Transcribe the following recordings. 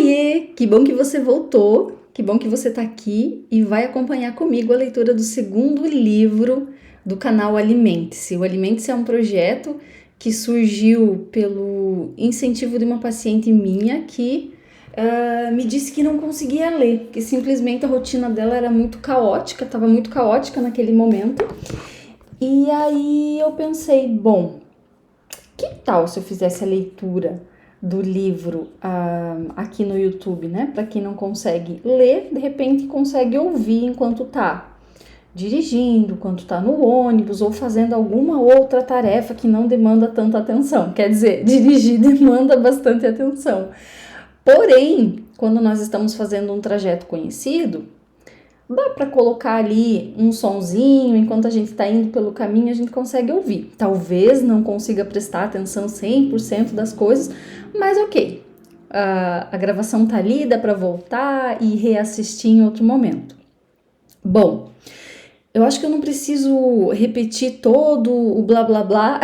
Oiê! Que bom que você voltou, que bom que você está aqui e vai acompanhar comigo a leitura do segundo livro do canal Alimente-se. O Alimente-se é um projeto que surgiu pelo incentivo de uma paciente minha que me disse que não conseguia ler, que simplesmente a rotina dela era muito caótica, estava muito caótica naquele momento. E aí eu pensei, bom, que tal se eu fizesse a leitura do livro aqui no YouTube, né? Para quem não consegue ler, de repente consegue ouvir enquanto tá dirigindo, enquanto tá no ônibus ou fazendo alguma outra tarefa que não demanda tanta atenção. Quer dizer, dirigir demanda bastante atenção. Porém, quando nós estamos fazendo um trajeto conhecido, dá para colocar ali um sonzinho, enquanto a gente está indo pelo caminho, a gente consegue ouvir. Talvez não consiga prestar atenção 100% das coisas, mas ok. A gravação tá ali, dá para voltar e reassistir em outro momento. Bom, eu acho que eu não preciso repetir todo o blá blá blá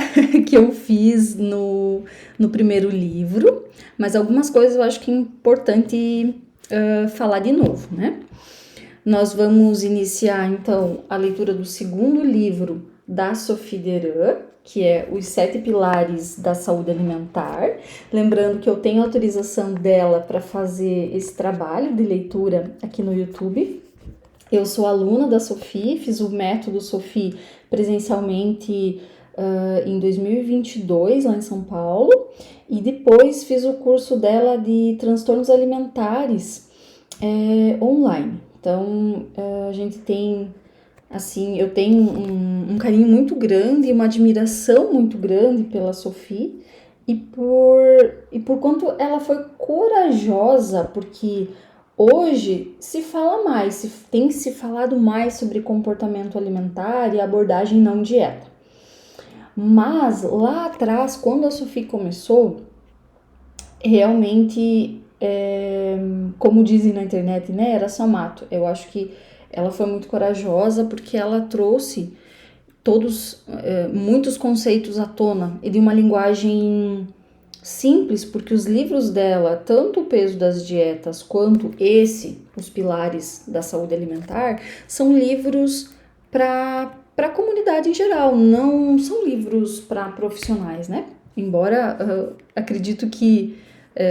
que eu fiz no primeiro livro, mas algumas coisas eu acho que é importante falar de novo, né? Nós vamos iniciar, então, a leitura do segundo livro da Sophie Deran, que é Os 7 Pilares da Saúde Alimentar. Lembrando que eu tenho autorização dela para fazer esse trabalho de leitura aqui no YouTube. Eu sou aluna da Sophie, fiz o método Sophie presencialmente em 2022, lá em São Paulo. E depois fiz o curso dela de transtornos alimentares online. Então, a gente tem, assim, eu tenho um carinho muito grande, uma admiração muito grande pela Sophie e por quanto ela foi corajosa, porque hoje se fala mais, tem se falado mais sobre comportamento alimentar e abordagem não dieta. Mas lá atrás, quando a Sophie começou, realmente como dizem na internet, né, era só mato. Eu acho que ela foi muito corajosa porque ela trouxe muitos conceitos à tona e de uma linguagem simples, porque os livros dela, tanto o Peso das Dietas quanto Os Pilares da Saúde Alimentar, são livros para a comunidade em geral, não são livros para profissionais, né? Embora acredito que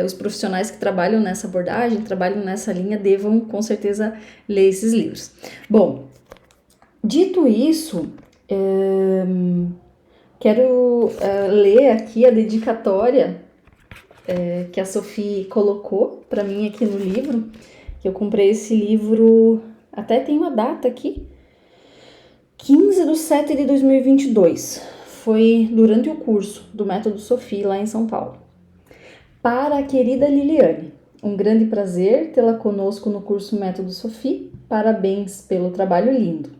os profissionais que trabalham nessa abordagem, trabalham nessa linha, devam com certeza ler esses livros. Bom, dito isso, quero ler aqui a dedicatória que a Sophie colocou para mim aqui no livro, que eu comprei esse livro, até tem uma data aqui, 15/7/2022, foi durante o curso do Método Sophie lá em São Paulo. Para a querida Liliane, um grande prazer tê-la conosco no curso Método Sophie. Parabéns pelo trabalho lindo.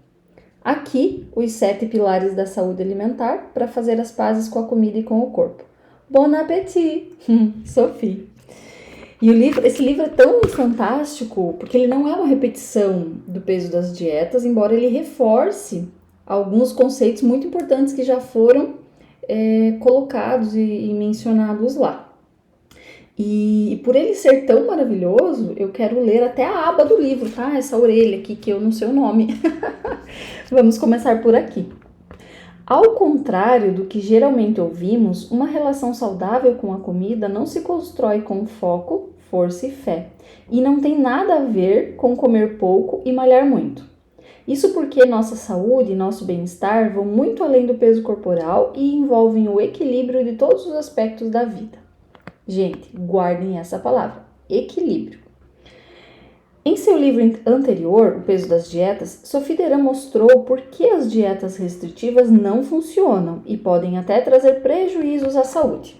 Aqui, os 7 pilares da saúde alimentar para fazer as pazes com a comida e com o corpo. Bon appétit, Sophie. E esse livro é tão fantástico porque ele não é uma repetição do Peso das Dietas, embora ele reforce alguns conceitos muito importantes que já foram colocados e mencionados lá. E por ele ser tão maravilhoso, eu quero ler até a aba do livro, tá? Essa orelha aqui, que eu não sei o nome. Vamos começar por aqui. Ao contrário do que geralmente ouvimos, uma relação saudável com a comida não se constrói com foco, força e fé. E não tem nada a ver com comer pouco e malhar muito. Isso porque nossa saúde e nosso bem-estar vão muito além do peso corporal e envolvem o equilíbrio de todos os aspectos da vida. Gente, guardem essa palavra, equilíbrio. Em seu livro anterior, O Peso das Dietas, Sophie Deran mostrou por que as dietas restritivas não funcionam e podem até trazer prejuízos à saúde,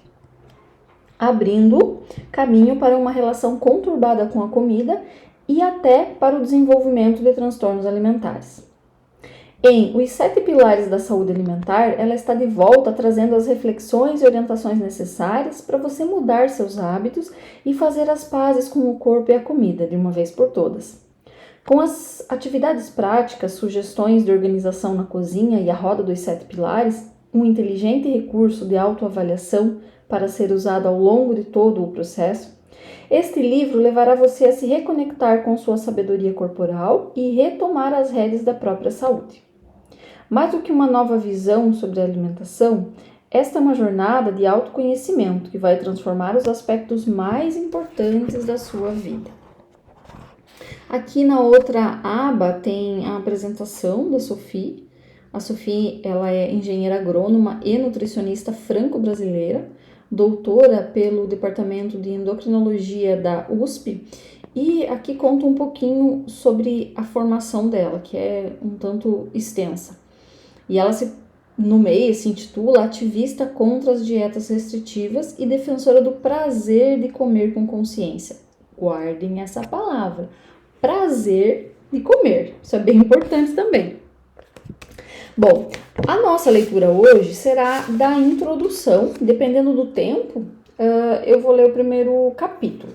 abrindo caminho para uma relação conturbada com a comida e até para o desenvolvimento de transtornos alimentares. Em Os 7 Pilares da Saúde Alimentar, ela está de volta trazendo as reflexões e orientações necessárias para você mudar seus hábitos e fazer as pazes com o corpo e a comida de uma vez por todas. Com as atividades práticas, sugestões de organização na cozinha e a roda dos 7 pilares, um inteligente recurso de autoavaliação para ser usado ao longo de todo o processo, Este livro levará você a se reconectar com sua sabedoria corporal e retomar as rédeas da própria saúde. Mais do que uma nova visão sobre a alimentação, esta é uma jornada de autoconhecimento que vai transformar os aspectos mais importantes da sua vida. Aqui na outra aba tem a apresentação da Sophie. A Sophie, ela é engenheira agrônoma e nutricionista franco-brasileira, doutora pelo Departamento de Endocrinologia da USP, e aqui conta um pouquinho sobre a formação dela, que é um tanto extensa. E ela se intitula Ativista contra as Dietas Restritivas e Defensora do Prazer de Comer com Consciência. Guardem essa palavra, prazer de comer, isso é bem importante também. Bom, a nossa leitura hoje será da introdução, dependendo do tempo, eu vou ler o primeiro capítulo.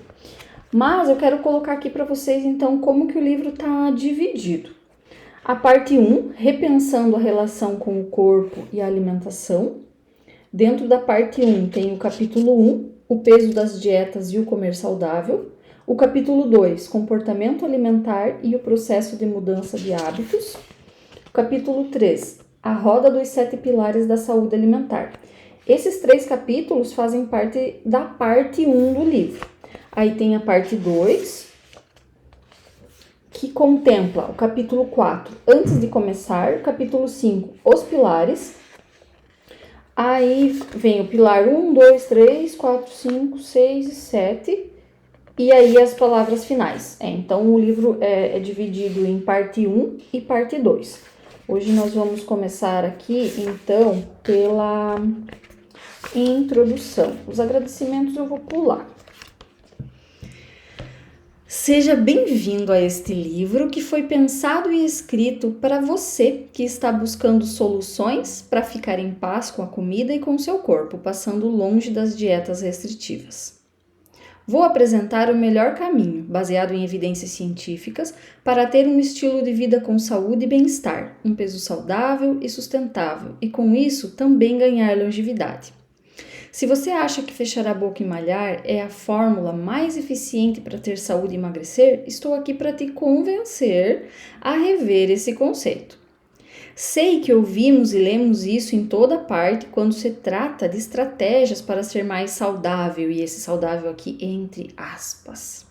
Mas eu quero colocar aqui para vocês, então, como que o livro está dividido. A parte 1, repensando a relação com o corpo e a alimentação. Dentro da parte 1 tem o capítulo 1, o peso das dietas e o comer saudável. O capítulo 2, comportamento alimentar e o processo de mudança de hábitos. Capítulo 3, a roda dos 7 pilares da saúde alimentar. Esses 3 capítulos fazem parte da parte 1 do livro. Aí tem a parte 2, que contempla o capítulo 4, antes de começar, o capítulo 5, os pilares. Aí vem o pilar 1, 2, 3, 4, 5, 6 e 7. E aí as palavras finais. Então o livro é dividido em parte 1 e parte 2. Hoje nós vamos começar aqui, então, pela introdução. Os agradecimentos eu vou pular. Seja bem-vindo a este livro que foi pensado e escrito para você que está buscando soluções para ficar em paz com a comida e com seu corpo, passando longe das dietas restritivas. Vou apresentar o melhor caminho, baseado em evidências científicas, para ter um estilo de vida com saúde e bem-estar, um peso saudável e sustentável, e com isso também ganhar longevidade. Se você acha que fechar a boca e malhar é a fórmula mais eficiente para ter saúde e emagrecer, estou aqui para te convencer a rever esse conceito. Sei que ouvimos e lemos isso em toda parte quando se trata de estratégias para ser mais saudável, e esse saudável aqui entre aspas.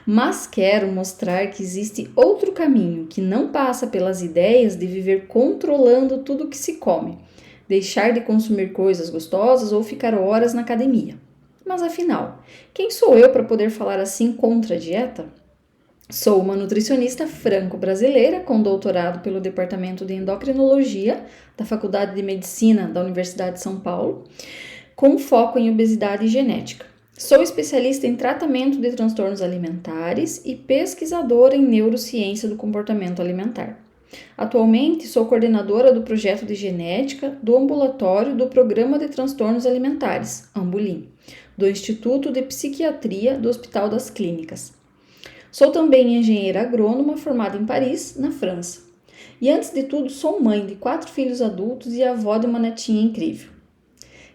Mas quero mostrar que existe outro caminho que não passa pelas ideias de viver controlando tudo que se come, deixar de consumir coisas gostosas ou ficar horas na academia. Mas afinal, quem sou eu para poder falar assim contra a dieta? Sou uma nutricionista franco-brasileira com doutorado pelo Departamento de Endocrinologia da Faculdade de Medicina da Universidade de São Paulo, com foco em obesidade e genética. Sou especialista em tratamento de transtornos alimentares e pesquisadora em neurociência do comportamento alimentar. Atualmente, sou coordenadora do projeto de genética do ambulatório do Programa de Transtornos Alimentares, Ambulim, do Instituto de Psiquiatria do Hospital das Clínicas. Sou também engenheira agrônoma formada em Paris, na França. E antes de tudo, sou mãe de 4 filhos adultos e avó de uma netinha incrível.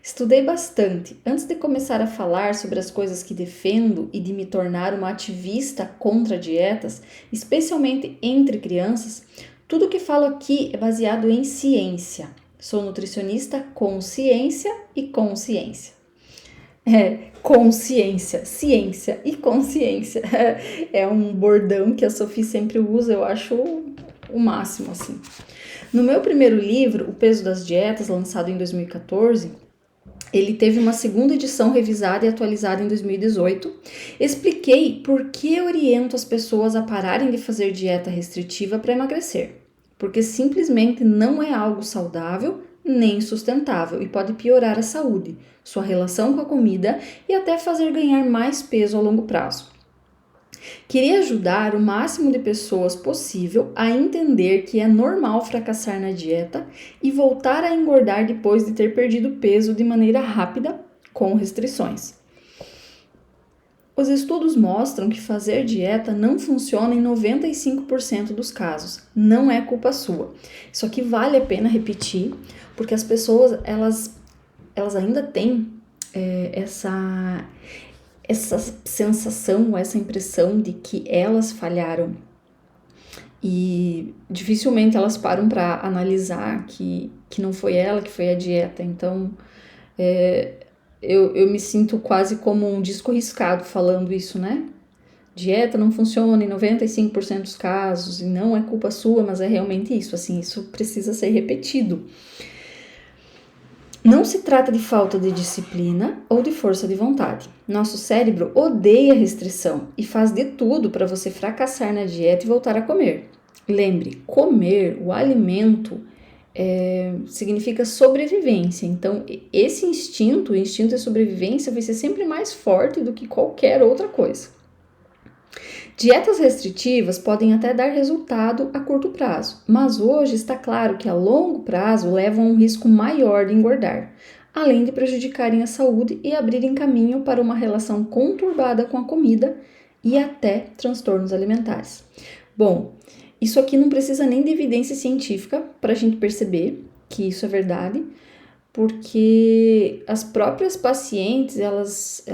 Estudei bastante antes de começar a falar sobre as coisas que defendo e de me tornar uma ativista contra dietas, especialmente entre crianças. Tudo que falo aqui é baseado em ciência. Sou nutricionista com ciência e consciência. Consciência, ciência e consciência. É um bordão que a Sophie sempre usa, eu acho o máximo, assim. No meu primeiro livro, O Peso das Dietas, lançado em 2014, ele teve uma segunda edição revisada e atualizada em 2018. Expliquei por que oriento as pessoas a pararem de fazer dieta restritiva para emagrecer. Porque simplesmente não é algo saudável nem sustentável e pode piorar a saúde, sua relação com a comida e até fazer ganhar mais peso a longo prazo. Queria ajudar o máximo de pessoas possível a entender que é normal fracassar na dieta e voltar a engordar depois de ter perdido peso de maneira rápida, com restrições. Os estudos mostram que fazer dieta não funciona em 95% dos casos. Não é culpa sua. Isso aqui vale a pena repetir, porque as pessoas elas ainda têm essa sensação, essa impressão de que elas falharam. E dificilmente elas param para analisar que não foi ela, que foi a dieta. Então, eu me sinto quase como um disco riscado falando isso, né? Dieta não funciona em 95% dos casos, e não é culpa sua, mas é realmente isso, assim, isso precisa ser repetido. Não se trata de falta de disciplina ou de força de vontade. Nosso cérebro odeia restrição e faz de tudo para você fracassar na dieta e voltar a comer. Lembre, comer, o alimento, significa sobrevivência. Então, esse instinto, o instinto de sobrevivência, vai ser sempre mais forte do que qualquer outra coisa. Dietas restritivas podem até dar resultado a curto prazo, mas hoje está claro que a longo prazo levam a um risco maior de engordar, além de prejudicarem a saúde e abrirem caminho para uma relação conturbada com a comida e até transtornos alimentares. Bom, isso aqui não precisa nem de evidência científica para a gente perceber que isso é verdade, porque as próprias pacientes, elas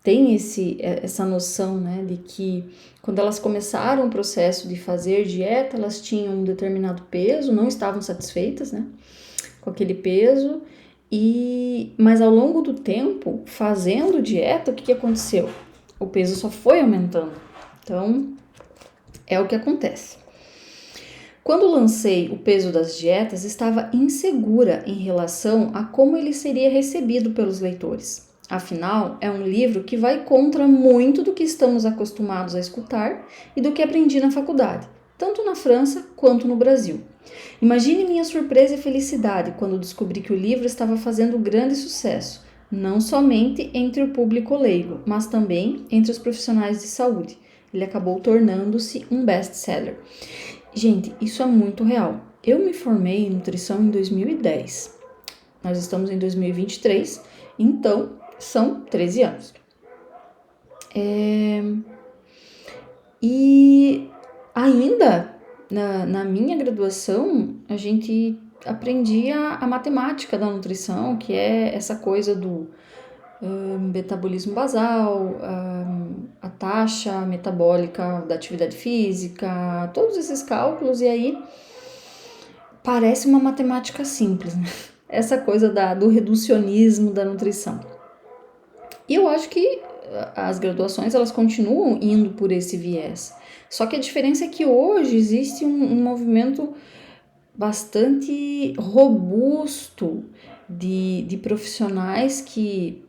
têm essa noção, né, de que quando elas começaram o processo de fazer dieta, elas tinham um determinado peso, não estavam satisfeitas, né, com aquele peso, mas ao longo do tempo, fazendo dieta, o que aconteceu? O peso só foi aumentando. Então, é o que acontece. Quando lancei o peso das dietas, estava insegura em relação a como ele seria recebido pelos leitores. Afinal, é um livro que vai contra muito do que estamos acostumados a escutar e do que aprendi na faculdade, tanto na França quanto no Brasil. Imagine minha surpresa e felicidade quando descobri que o livro estava fazendo grande sucesso, não somente entre o público leigo, mas também entre os profissionais de saúde. Ele acabou tornando-se um best-seller. Gente, isso é muito real. Eu me formei em nutrição em 2010. Nós estamos em 2023, então são 13 anos. E ainda na minha graduação, a gente aprendia a matemática da nutrição, que é essa coisa do metabolismo basal, a taxa metabólica da atividade física, todos esses cálculos, e aí parece uma matemática simples, né? Essa coisa do reducionismo da nutrição. E eu acho que as graduações, elas continuam indo por esse viés. Só que a diferença é que hoje existe um movimento bastante robusto de profissionais que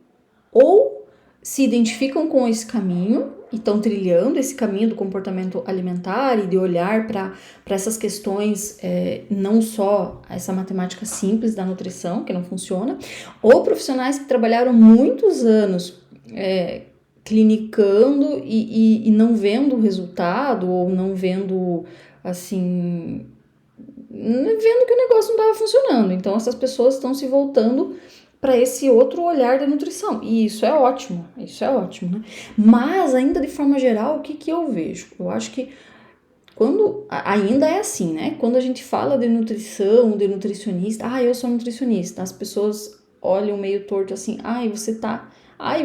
ou se identificam com esse caminho e estão trilhando esse caminho do comportamento alimentar e de olhar para essas questões, não só essa matemática simples da nutrição, que não funciona, ou profissionais que trabalharam muitos anos clinicando e não vendo o resultado, ou não vendo, assim, vendo que o negócio não estava funcionando. Então, essas pessoas estão se voltando para esse outro olhar da nutrição. E isso é ótimo, né? Mas, ainda de forma geral, o que eu vejo? Eu acho que quando ainda é assim, né? Quando a gente fala de nutrição, de nutricionista, eu sou nutricionista, as pessoas olham meio torto assim, você tá...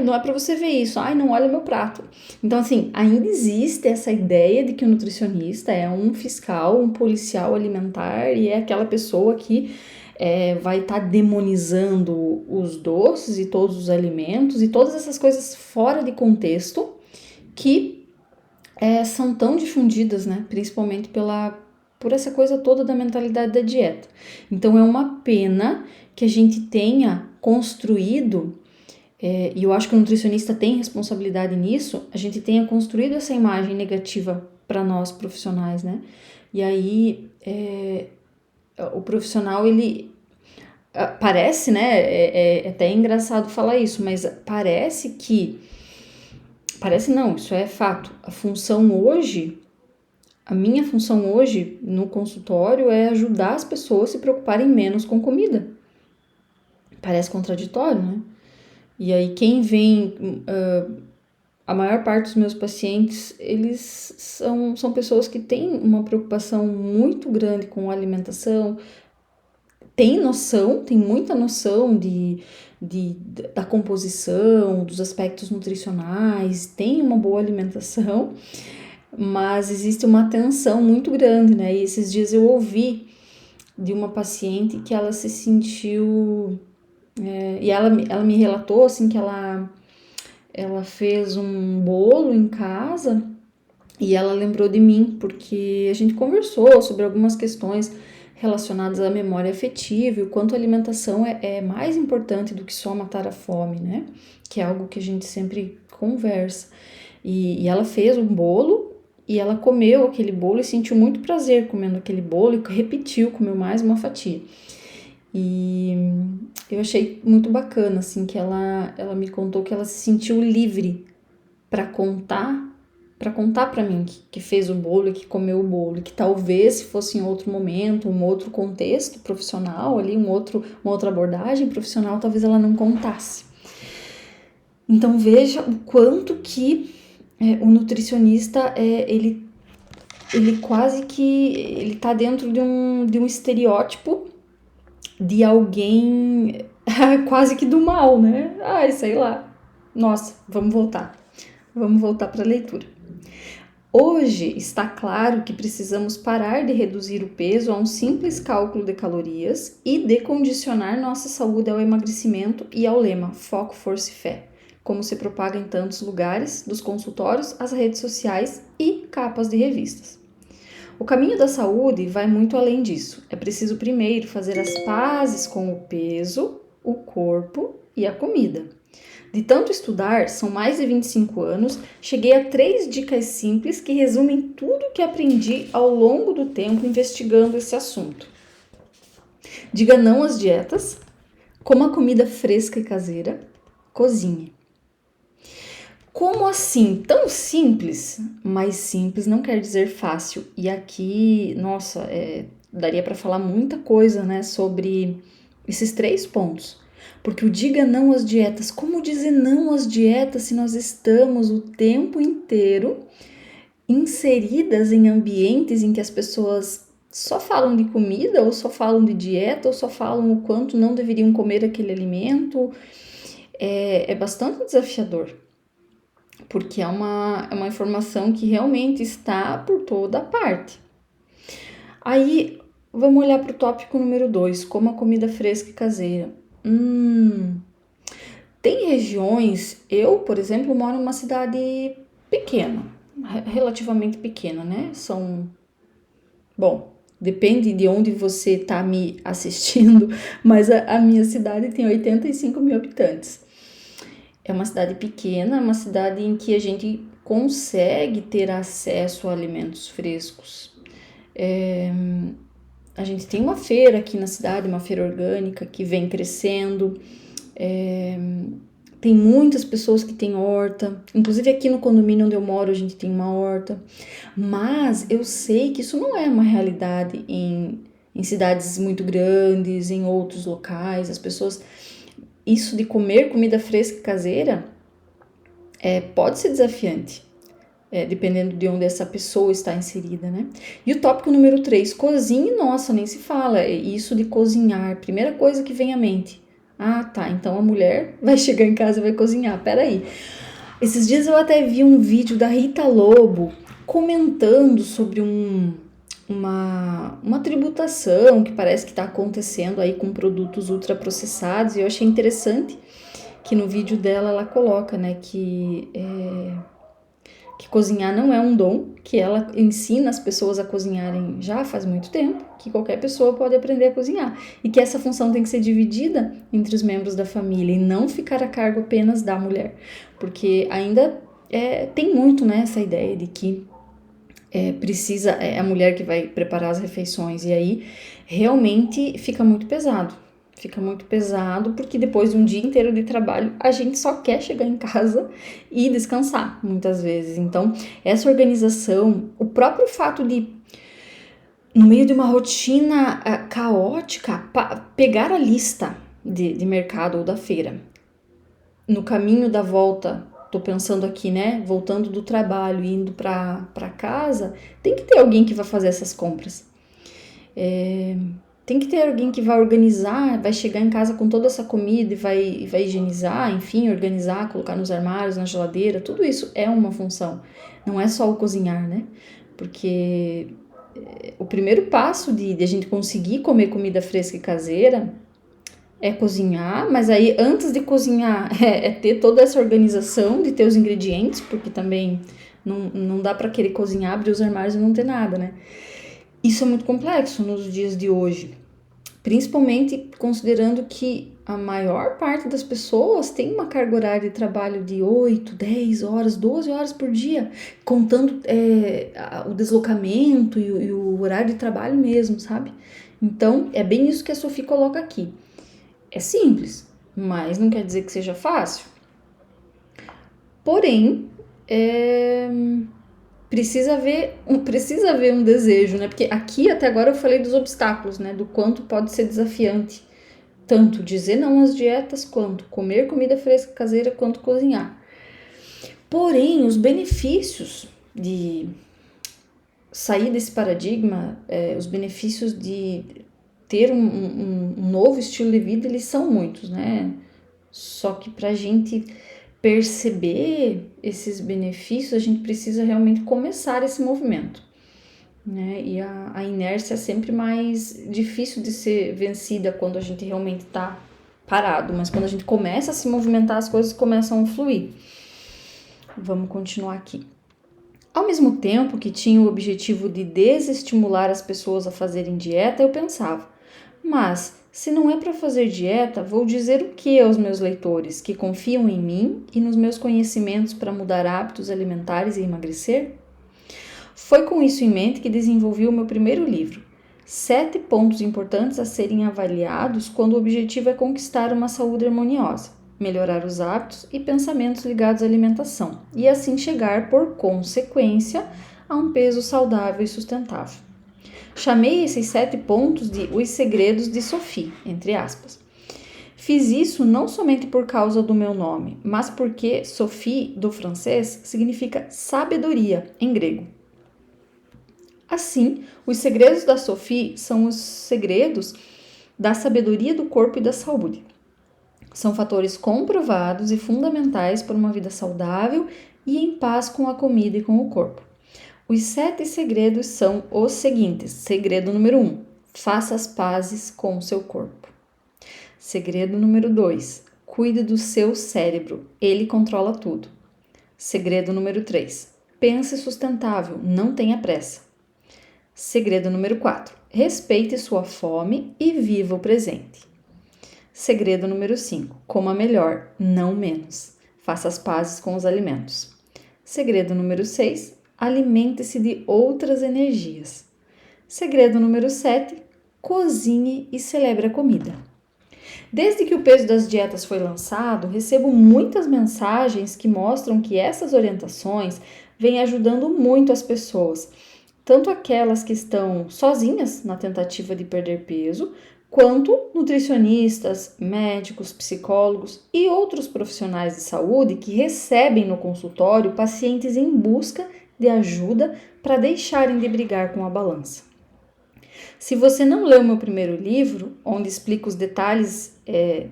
não é para você ver isso, não olha meu prato. Então, assim, ainda existe essa ideia de que o nutricionista é um fiscal, um policial alimentar e é aquela pessoa que vai estar demonizando os doces e todos os alimentos e todas essas coisas fora de contexto que são tão difundidas, né? Principalmente por essa coisa toda da mentalidade da dieta. Então, é uma pena que a gente tenha construído, e eu acho que o nutricionista tem responsabilidade nisso, a gente tenha construído essa imagem negativa para nós profissionais, né? E aí, o profissional, ele parece, né, é até engraçado falar isso, mas parece não, isso é fato. A minha função hoje no consultório é ajudar as pessoas a se preocuparem menos com comida. Parece contraditório, né? E aí quem vem, a maior parte dos meus pacientes, eles são pessoas que têm uma preocupação muito grande com a alimentação, tem muita noção de da composição, dos aspectos nutricionais, tem uma boa alimentação, mas existe uma tensão muito grande, né? E esses dias eu ouvi de uma paciente que ela se sentiu, e ela me relatou assim que ela fez um bolo em casa e ela lembrou de mim, porque a gente conversou sobre algumas questões relacionadas à memória afetiva e o quanto a alimentação é mais importante do que só matar a fome, né? Que é algo que a gente sempre conversa. E ela fez um bolo e ela comeu aquele bolo e sentiu muito prazer comendo aquele bolo e repetiu, comeu mais uma fatia. E eu achei muito bacana, assim, que ela me contou que ela se sentiu livre para contar para mim que fez o bolo e que comeu o bolo, e que talvez se fosse em outro momento, um outro contexto profissional ali, uma outra abordagem profissional, talvez ela não contasse. Então veja o quanto que o nutricionista ele quase que ele tá dentro de um estereótipo de alguém quase que do mal, né? Ai, sei lá. Nossa, vamos voltar para a leitura. Hoje está claro que precisamos parar de reduzir o peso a um simples cálculo de calorias e de condicionar nossa saúde ao emagrecimento e ao lema foco, força e fé, como se propaga em tantos lugares, dos consultórios às redes sociais e capas de revistas. O caminho da saúde vai muito além disso. É preciso primeiro fazer as pazes com o peso, o corpo e a comida. De tanto estudar, são mais de 25 anos, cheguei a 3 dicas simples que resumem tudo o que aprendi ao longo do tempo investigando esse assunto. Diga não às dietas, coma comida fresca e caseira, cozinhe. Como assim? Tão simples? Mas simples não quer dizer fácil. E aqui, nossa, daria para falar muita coisa, né, sobre esses 3 pontos. Porque o diga não às dietas. Como dizer não às dietas se nós estamos o tempo inteiro inseridas em ambientes em que as pessoas só falam de comida, ou só falam de dieta, ou só falam o quanto não deveriam comer aquele alimento? É bastante desafiador. Porque é uma informação que realmente está por toda parte. Aí, vamos olhar para o tópico número 2, como a comida fresca e caseira. Tem regiões, eu, por exemplo, moro em uma cidade pequena, relativamente pequena, né? Depende de onde você está me assistindo, mas a minha cidade tem 85 mil habitantes. É uma cidade pequena, uma cidade em que a gente consegue ter acesso a alimentos frescos. A gente tem uma feira aqui na cidade, uma feira orgânica que vem crescendo. Tem muitas pessoas que têm horta, inclusive aqui no condomínio onde eu moro a gente tem uma horta. Mas eu sei que isso não é uma realidade em cidades muito grandes, em outros locais. As pessoas... Isso de comer comida fresca e caseira pode ser desafiante, dependendo de onde essa pessoa está inserida, né? E o tópico número 3, cozinhe, nossa, nem se fala. Isso de cozinhar, primeira coisa que vem à mente. Ah, tá, então a mulher vai chegar em casa e vai cozinhar, peraí. Esses dias eu até vi um vídeo da Rita Lobo comentando sobre uma tributação que parece que está acontecendo aí com produtos ultraprocessados, e eu achei interessante que no vídeo dela ela coloca, né, que cozinhar não é um dom, que ela ensina as pessoas a cozinharem já faz muito tempo, que qualquer pessoa pode aprender a cozinhar, e que essa função tem que ser dividida entre os membros da família e não ficar a cargo apenas da mulher, porque ainda tem muito, né, essa ideia de que precisa a mulher que vai preparar as refeições, e aí realmente fica muito pesado porque depois de um dia inteiro de trabalho a gente só quer chegar em casa e descansar muitas vezes. Então essa organização, o próprio fato de no meio de uma rotina caótica, pegar a lista de mercado ou da feira, no caminho da volta, tô pensando aqui, né, voltando do trabalho e indo para casa, tem que ter alguém que vai fazer essas compras. tem que ter alguém que vai organizar, vai chegar em casa com toda essa comida e vai higienizar, enfim, organizar, colocar nos armários, na geladeira, tudo isso é uma função. Não é só o cozinhar, né? Porque o primeiro passo de a gente conseguir comer comida fresca e caseira é cozinhar, mas aí antes de cozinhar é ter toda essa organização de ter os ingredientes, porque também não dá para querer cozinhar, abrir os armários e não ter nada, né? Isso é muito complexo nos dias de hoje, principalmente considerando que a maior parte das pessoas tem uma carga horária de trabalho de 8, 10 horas, 12 horas por dia, contando o deslocamento e o horário de trabalho mesmo, sabe? Então, é bem isso que a Sophie coloca aqui. É simples, mas não quer dizer que seja fácil. Porém, precisa haver um desejo, né? Porque aqui até agora eu falei dos obstáculos, né? Do quanto pode ser desafiante. Tanto dizer não às dietas, quanto comer comida fresca caseira, quanto cozinhar. Porém, os benefícios de sair desse paradigma, os benefícios de ter um novo estilo de vida, eles são muitos, né? Só que pra gente perceber esses benefícios, a gente precisa realmente começar esse movimento, né? E a inércia é sempre mais difícil de ser vencida quando a gente realmente tá parado, mas quando a gente começa a se movimentar, as coisas começam a fluir. Vamos continuar aqui. Ao mesmo tempo que tinha o objetivo de desestimular as pessoas a fazerem dieta, eu pensava, mas se não é para fazer dieta, vou dizer o que aos meus leitores que confiam em mim e nos meus conhecimentos para mudar hábitos alimentares e emagrecer? Foi com isso em mente que desenvolvi o meu primeiro livro, 7 pontos importantes a serem avaliados quando o objetivo é conquistar uma saúde harmoniosa, melhorar os hábitos e pensamentos ligados à alimentação e assim chegar, por consequência, a um peso saudável e sustentável. Chamei esses 7 pontos de Os Segredos de Sophie, entre aspas. Fiz isso não somente por causa do meu nome, mas porque Sophie, do francês, significa sabedoria em grego. Assim, os segredos da Sophie são os segredos da sabedoria do corpo e da saúde. São fatores comprovados e fundamentais para uma vida saudável e em paz com a comida e com o corpo. Os 7 segredos são os seguintes. Segredo número 1. Faça as pazes com o seu corpo. Segredo número 2. Cuide do seu cérebro. Ele controla tudo. Segredo número 3. Pense sustentável. Não tenha pressa. Segredo número 4. Respeite sua fome e viva o presente. Segredo número 5. Coma melhor, não menos. Faça as pazes com os alimentos. Segredo número 6. Alimente-se de outras energias. Segredo número 7. Cozinhe e celebre a comida. Desde que o peso das dietas foi lançado, recebo muitas mensagens que mostram que essas orientações vêm ajudando muito as pessoas, tanto aquelas que estão sozinhas na tentativa de perder peso, quanto nutricionistas, médicos, psicólogos e outros profissionais de saúde que recebem no consultório pacientes em busca de ajuda para deixarem de brigar com a balança. Se você não leu meu primeiro livro, onde explico os detalhes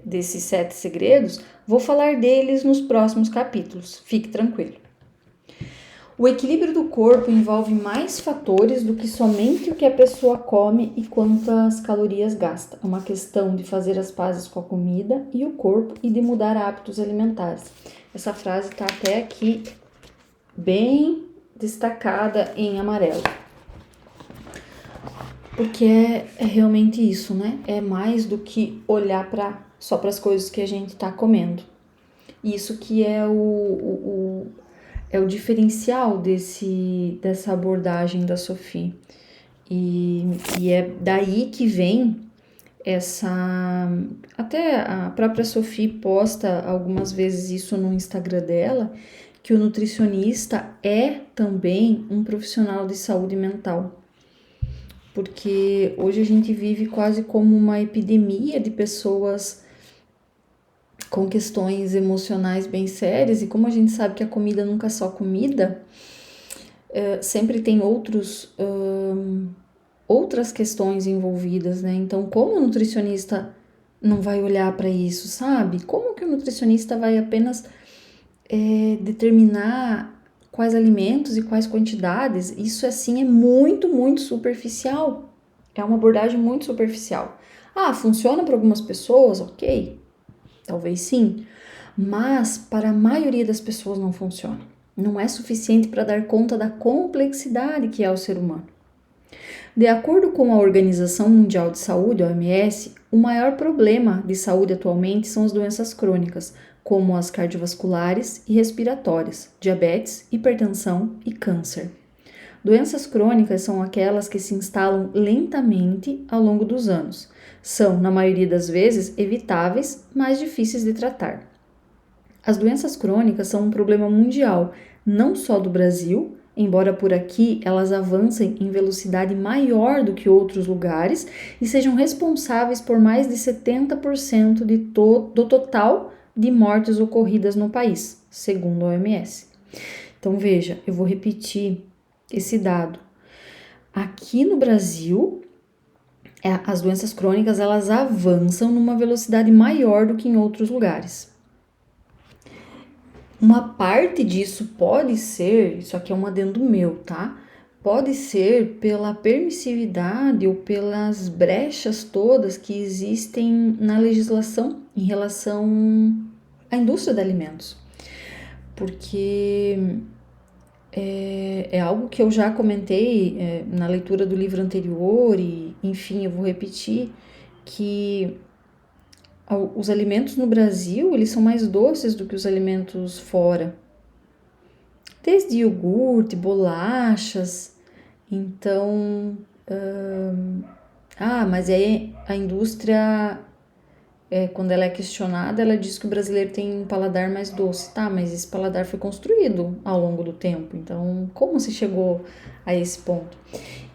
desses 7 segredos, vou falar deles nos próximos capítulos. Fique tranquilo. O equilíbrio do corpo envolve mais fatores do que somente o que a pessoa come e quantas calorias gasta. É uma questão de fazer as pazes com a comida e o corpo e de mudar hábitos alimentares. Essa frase está até aqui bem destacada em amarelo. Porque é realmente isso, né? É mais do que olhar só para as coisas que a gente está comendo. Isso que é o diferencial dessa abordagem da Sophie. E é daí que vem até a própria Sophie posta algumas vezes isso no Instagram dela, que o nutricionista é também um profissional de saúde mental. Porque hoje a gente vive quase como uma epidemia de pessoas com questões emocionais bem sérias, e como a gente sabe que a comida nunca é só comida, sempre tem outros outras questões envolvidas, né? Então, como o nutricionista não vai olhar para isso, sabe? Como que o nutricionista vai apenas determinar quais alimentos e quais quantidades? Isso, assim, é muito, muito superficial. É uma abordagem muito superficial. Ah, funciona para algumas pessoas? Ok, talvez sim. Mas para a maioria das pessoas não funciona. Não é suficiente para dar conta da complexidade que é o ser humano. De acordo com a Organização Mundial de Saúde, OMS, o maior problema de saúde atualmente são as doenças crônicas, como as cardiovasculares e respiratórias, diabetes, hipertensão e câncer. Doenças crônicas são aquelas que se instalam lentamente ao longo dos anos. São, na maioria das vezes, evitáveis, mas difíceis de tratar. As doenças crônicas são um problema mundial, não só do Brasil, embora por aqui elas avancem em velocidade maior do que outros lugares e sejam responsáveis por mais de 70% do total de mortes ocorridas no país, segundo a OMS. Então veja, eu vou repetir esse dado. Aqui no Brasil, as doenças crônicas elas avançam numa velocidade maior do que em outros lugares. Uma parte disso pode ser, isso aqui é um adendo meu, tá? Pode ser pela permissividade ou pelas brechas todas que existem na legislação em relação à indústria de alimentos. Porque é algo que eu já comentei na leitura do livro anterior e, enfim, eu vou repetir, que os alimentos no Brasil, eles são mais doces do que os alimentos fora. Desde iogurte, bolachas. Então, mas aí a indústria, quando ela é questionada, ela diz que o brasileiro tem um paladar mais doce. Tá, mas esse paladar foi construído ao longo do tempo. Então, como se chegou a esse ponto?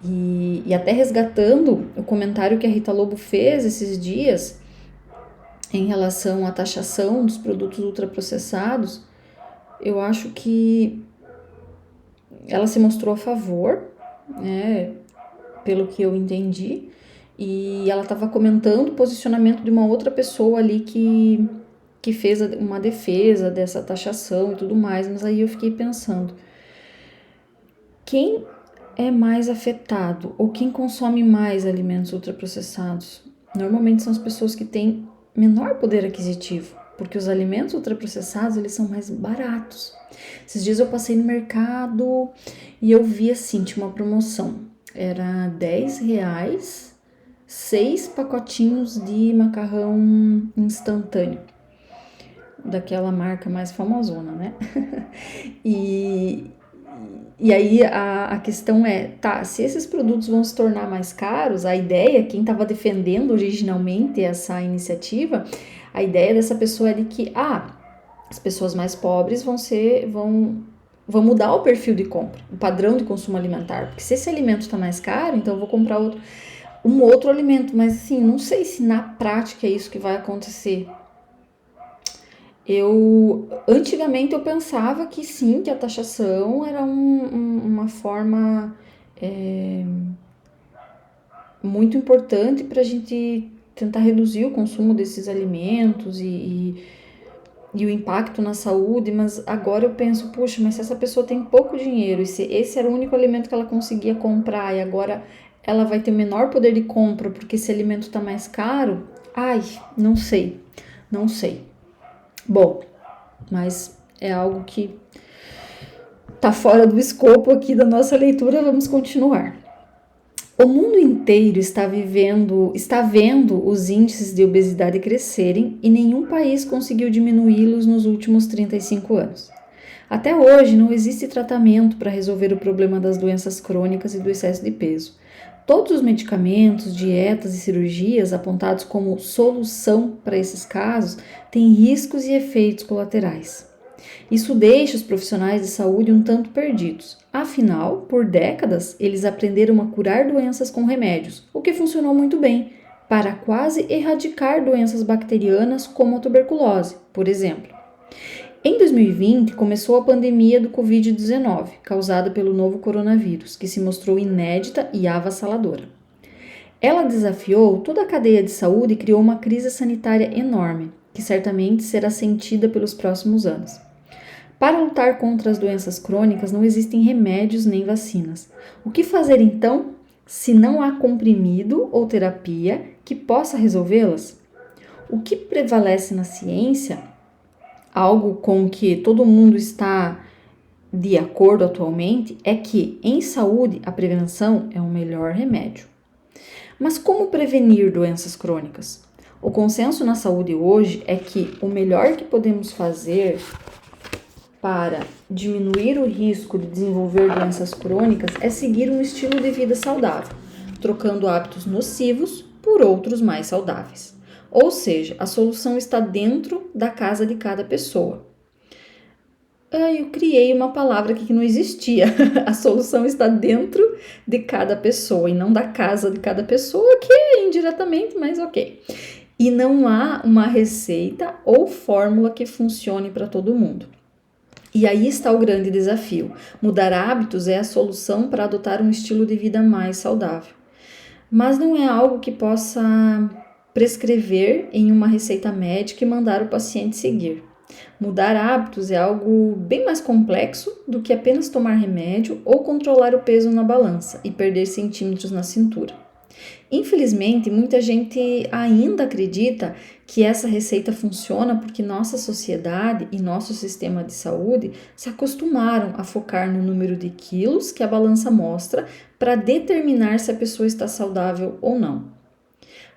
E até resgatando o comentário que a Rita Lobo fez esses dias, em relação à taxação dos produtos ultraprocessados, eu acho que ela se mostrou a favor, né, pelo que eu entendi, e ela estava comentando o posicionamento de uma outra pessoa ali que fez uma defesa dessa taxação e tudo mais, mas aí eu fiquei pensando, quem é mais afetado ou quem consome mais alimentos ultraprocessados? Normalmente são as pessoas que têm menor poder aquisitivo, porque os alimentos ultraprocessados, eles são mais baratos. Esses dias eu passei no mercado e eu vi assim, tinha uma promoção, era R$10, 6 pacotinhos de macarrão instantâneo, daquela marca mais famosona, né? E aí a questão é, tá, se esses produtos vão se tornar mais caros, a ideia, quem estava defendendo originalmente essa iniciativa, a ideia dessa pessoa é de que, as pessoas mais pobres vão mudar o perfil de compra, o padrão de consumo alimentar, porque se esse alimento está mais caro, então eu vou comprar um outro alimento, mas assim, não sei se na prática é isso que vai acontecer. Antigamente eu pensava que sim, que a taxação era uma forma muito importante para a gente tentar reduzir o consumo desses alimentos e o impacto na saúde, mas agora eu penso, poxa, mas se essa pessoa tem pouco dinheiro e se esse era o único alimento que ela conseguia comprar e agora ela vai ter menor poder de compra porque esse alimento está mais caro, não sei. Bom, mas é algo que está fora do escopo aqui da nossa leitura, vamos continuar. O mundo inteiro está vendo os índices de obesidade crescerem e nenhum país conseguiu diminuí-los nos últimos 35 anos. Até hoje não existe tratamento para resolver o problema das doenças crônicas e do excesso de peso. Todos os medicamentos, dietas e cirurgias apontados como solução para esses casos têm riscos e efeitos colaterais. Isso deixa os profissionais de saúde um tanto perdidos. Afinal, por décadas, eles aprenderam a curar doenças com remédios, o que funcionou muito bem, para quase erradicar doenças bacterianas como a tuberculose, por exemplo. Em 2020, começou a pandemia do Covid-19, causada pelo novo coronavírus, que se mostrou inédita e avassaladora. Ela desafiou toda a cadeia de saúde e criou uma crise sanitária enorme, que certamente será sentida pelos próximos anos. Para lutar contra as doenças crônicas não existem remédios nem vacinas. O que fazer então se não há comprimido ou terapia que possa resolvê-las? O que prevalece na ciência, algo com que todo mundo está de acordo atualmente, é que em saúde a prevenção é o melhor remédio. Mas como prevenir doenças crônicas? O consenso na saúde hoje é que o melhor que podemos fazer para diminuir o risco de desenvolver doenças crônicas é seguir um estilo de vida saudável, trocando hábitos nocivos por outros mais saudáveis. Ou seja, a solução está dentro da casa de cada pessoa. Eu criei uma palavra aqui que não existia. A solução está dentro de cada pessoa e não da casa de cada pessoa, que é indiretamente, mas ok. E não há uma receita ou fórmula que funcione para todo mundo. E aí está o grande desafio. Mudar hábitos é a solução para adotar um estilo de vida mais saudável. Mas não é algo que possa prescrever em uma receita médica e mandar o paciente seguir. Mudar hábitos é algo bem mais complexo do que apenas tomar remédio ou controlar o peso na balança e perder centímetros na cintura. Infelizmente, muita gente ainda acredita que essa receita funciona porque nossa sociedade e nosso sistema de saúde se acostumaram a focar no número de quilos que a balança mostra para determinar se a pessoa está saudável ou não.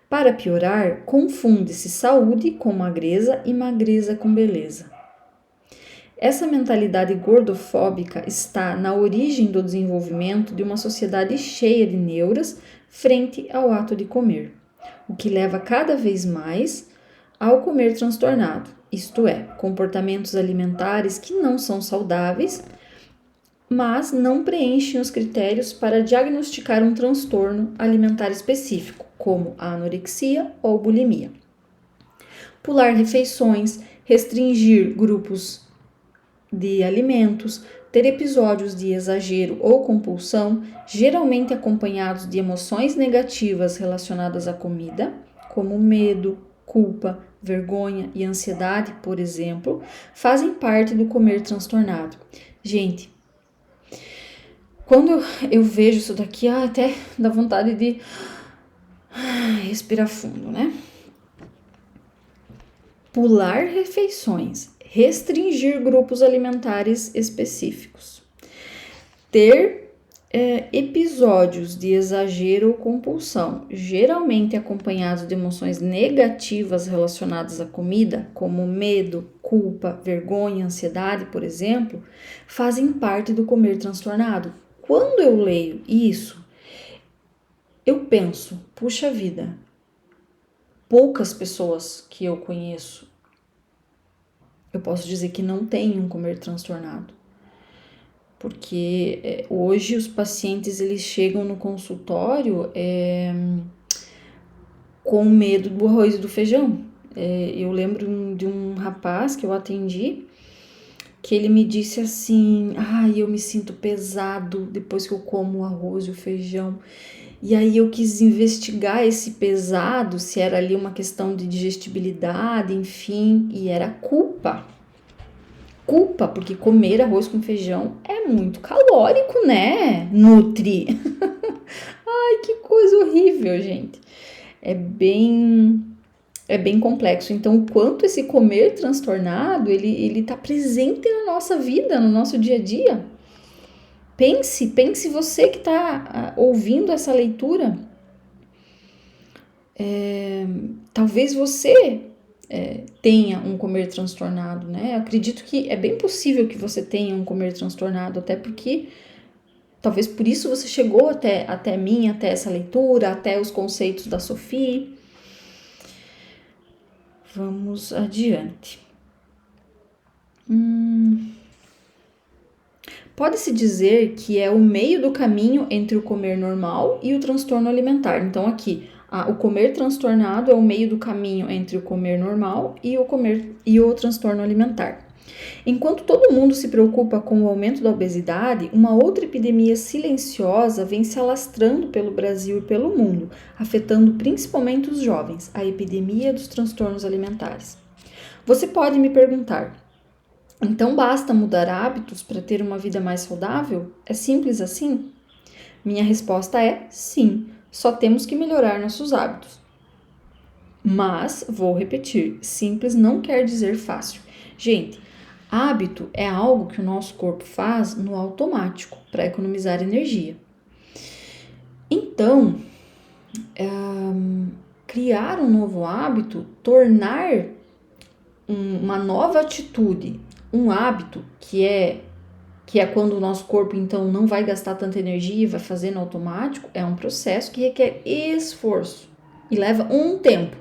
Para piorar, confunde-se saúde com magreza e magreza com beleza. Essa mentalidade gordofóbica está na origem do desenvolvimento de uma sociedade cheia de neuras frente ao ato de comer, o que leva cada vez mais ao comer transtornado, isto é, comportamentos alimentares que não são saudáveis, mas não preenchem os critérios para diagnosticar um transtorno alimentar específico, como a anorexia ou bulimia. Pular refeições, restringir grupos de alimentos, ter episódios de exagero ou compulsão, geralmente acompanhados de emoções negativas relacionadas à comida, como medo, culpa, vergonha e ansiedade, por exemplo, fazem parte do comer transtornado. Gente, quando eu vejo isso daqui, até dá vontade de respirar fundo, né? Pular refeições, restringir grupos alimentares específicos, ter episódios de exagero ou compulsão, geralmente acompanhados de emoções negativas relacionadas à comida, como medo, culpa, vergonha, ansiedade, por exemplo, fazem parte do comer transtornado. Quando eu leio isso, eu penso, puxa vida, poucas pessoas que eu conheço, eu posso dizer que não têm um comer transtornado. Porque hoje os pacientes eles chegam no consultório com medo do arroz e do feijão. Eu lembro de um rapaz que eu atendi, que ele me disse assim, eu me sinto pesado depois que eu como o arroz e o feijão. E aí eu quis investigar esse pesado, se era ali uma questão de digestibilidade, enfim, e era culpa. Culpa, porque comer arroz com feijão é muito calórico, né? Nutri. Ai, que coisa horrível, gente. É bem complexo. Então, o quanto esse comer transtornado, ele tá presente na nossa vida, no nosso dia a dia. Pense você que está ouvindo essa leitura. Talvez você tenha um comer transtornado, né? Eu acredito que é bem possível que você tenha um comer transtornado, até porque talvez por isso você chegou até mim, até essa leitura, até os conceitos da Sophie. Vamos adiante. Pode-se dizer que é o meio do caminho entre o comer normal e o transtorno alimentar. Então, aqui, o comer transtornado é o meio do caminho entre o comer normal e o transtorno alimentar. Enquanto todo mundo se preocupa com o aumento da obesidade, uma outra epidemia silenciosa vem se alastrando pelo Brasil e pelo mundo, afetando principalmente os jovens, a epidemia dos transtornos alimentares. Você pode me perguntar, então basta mudar hábitos para ter uma vida mais saudável? É simples assim? Minha resposta é sim, só temos que melhorar nossos hábitos. Mas, vou repetir, simples não quer dizer fácil. Gente, hábito é algo que o nosso corpo faz no automático para economizar energia. Então, criar um novo hábito, tornar uma nova atitude um hábito, que é quando o nosso corpo então não vai gastar tanta energia e vai fazer no automático, é um processo que requer esforço e leva um tempo.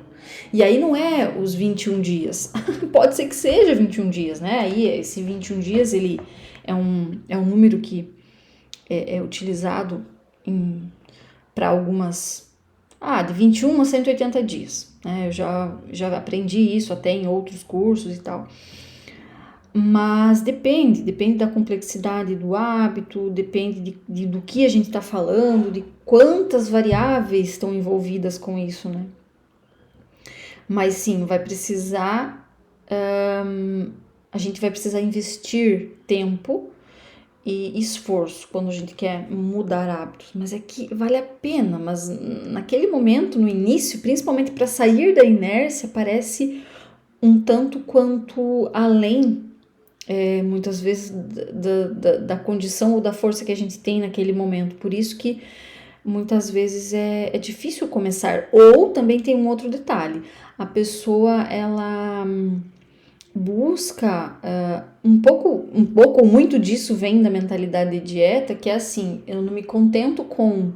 E aí não é os 21 dias, pode ser que seja 21 dias, né? Aí esse 21 dias ele é um número que é utilizado para algumas, de 21 a 180 dias, né? Eu já aprendi isso até em outros cursos e tal. Mas depende da complexidade do hábito, depende do que a gente está falando, de quantas variáveis estão envolvidas com isso, né? Mas sim, vai precisar, a gente vai precisar investir tempo e esforço quando a gente quer mudar hábitos, mas é que vale a pena, mas naquele momento, no início, principalmente para sair da inércia, parece um tanto quanto além, muitas vezes, da condição ou da força que a gente tem naquele momento, por isso que muitas vezes é difícil começar. Ou também tem um outro detalhe, a pessoa ela busca um pouco ou muito disso vem da mentalidade de dieta, que é assim, eu não me contento com